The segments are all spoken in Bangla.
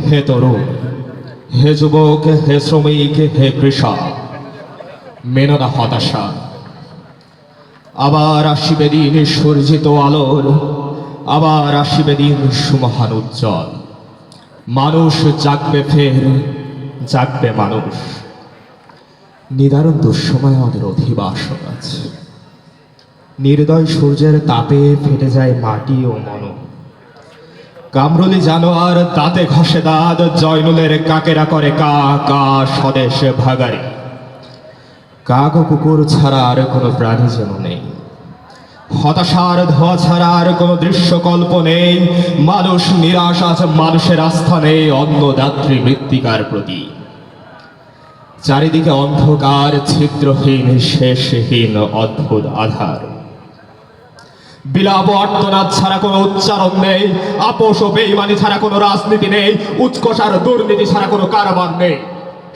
হে তরুণ, হে যুবক, হে শ্রমিক, হে কৃষক, মেনো না হতাশা। আবার আসিবে দিন সূর্জিত আলোর, আবার আসিবে দিন সুমহান উজ্জ্বল। মানুষ জাগবে ফের, জাগবে মানুষ। নিদারুণ দুঃসময় আমাদের অধিবাসন আছে। নির্দয় সূর্যের তাপে ফেটে যায় মাটি ও মন। কামরুলি জানোয়ার দাঁতে ঘষে দাঁত, জয়নুলের কাকেরা করে কা কা স্বদেশ ভাগারি। কাক ও কুকুর ছাড়া আর কোনো প্রাণী যেন নেই। হতাশার ধোয়া ছাড়া আর কোনো দৃশ্যকল্প নেই। মানুষ নিরাশ, আজ মানুষের আস্থা নেই অন্নদাত্রী মৃত্তিকার প্রতি। চারিদিকে অন্ধকার, ছিদ্রহীন, শেষহীন অদ্ভুত আধার। বিলাপ আর্তনাদ ছাড়া কোনো উচ্চারণ নেই। আপোষ ও বেঈমানি ছাড়া কোনো রাজনীতি নেই। উৎকর্ষার দুর্নীতি ছাড়া কোনো কারবার নেই।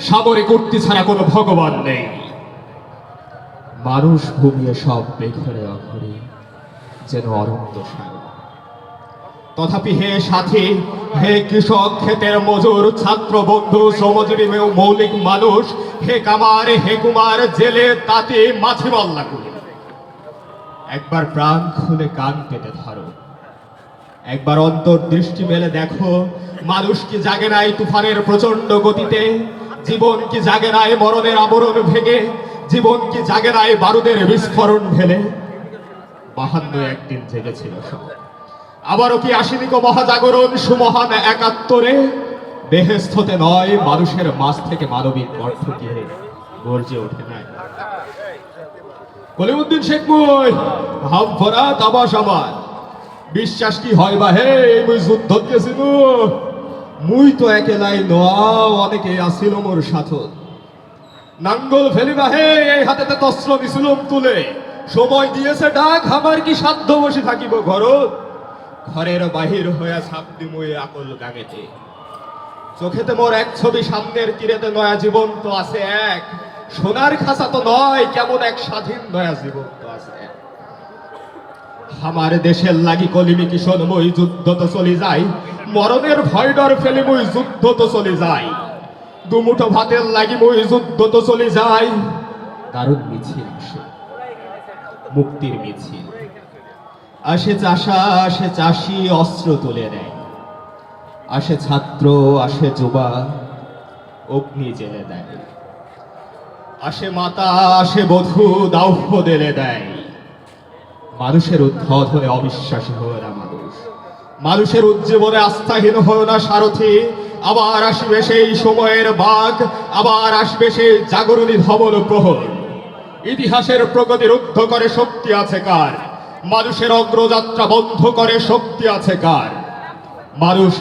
সামরিক উক্তি ছাড়া কোনো ভগবান নেই। মানুষ ঘুমিয়ে সব বেঘরে অঘরে যেন অরণ্য সাগর। তথাপি হে সাথী, হে কৃষক, ক্ষেতের মজুর, ছাত্র বন্ধু, শ্রমজীবী মৌলিক মানুষ, হে কামার, হে কুমার, জেলে, তাঁতি, মাছি মাল্লা কুলি, একবার প্রাণ খুলে কান পেতে ধরো। একবার অন্তর্দৃষ্টি মেলে দেখো, মানুষ কি জাগে নাই তুফানের প্রচন্ড গতিতে? জীবন কি জাগে নাই মরণের আবরণ ভেঙে? জীবন কি জাগে নাই বারুদের বিস্ফোরণ ঢেলে? 52 একদিন জেগেছিল সব। আবারও কি আসেনি গো মহাজাগরণ সুমহান 71-এ? বেহেশতে নয়, মানুষের মাঝ থেকে মানবিক অর্থকে গর্জে ওঠে নাই। কলিমুদ্দিন শেখ মুই হাম ভরা তাবাস আমার বিশ্বাস কি হয় বা হে, মুই যুদ্ধ গেছিল। মুই তো একেলাই নয়া, অনেকে আসিল মোর সাথত। নাঙ্গল ফেলিবা হে, এই হাতেতে তস্ত্র নিছিলুম তুলে। সময় দিয়েছে ডাক, আমার কি সাধ্য বসে থাকিব ঘরত। ঘরের বাহির হইয়া ছাপ দিমুই আকল গাঙেতে। চোখেতে মোর এক ছবি, সামনের তীরেতে নয়া জীবন্ত আছে এক। সোনার খাঁচা তো নয়, কেমন এক স্বাধীন নয়া জীবন্ত আছে। আমার দেশের লাগি কলিমি কিশোর মই যুদ্ধ তো চলি যাই। মরণের ভয় ডর ফেলি মই যুদ্ধ তো চলি যাই। দুমুঠো ভাতের লাগি মই যুদ্ধ তো চলি যাই। দারুণ মিছিল আসে, মুক্তির মিছিল আসে। চাষা আসে, চাষি অস্ত্র তুলে নেয়। আসে ছাত্র, আসে যুবা, অগ্নি জেলে দেয়। আসে মাতা, আসে বধূ, দাউফ দেলে দেয়। মানুষের উদ্ধত হয়ে অবিশ্বাসী হয় না মানুষ। মানুষের উজ্জীবনে আস্থাহীন হয় না সারথি। আবার আসবে সেই সময়ের বাঘ, আবার আসবে সেই জাগরণী ধবল প্রহর। ইতিহাসের প্রগতি রুদ্ধ করে শক্তি আছে কার? মানুষের অগ্রযাত্রা বন্ধ করে শক্তি আছে কার? মানুষ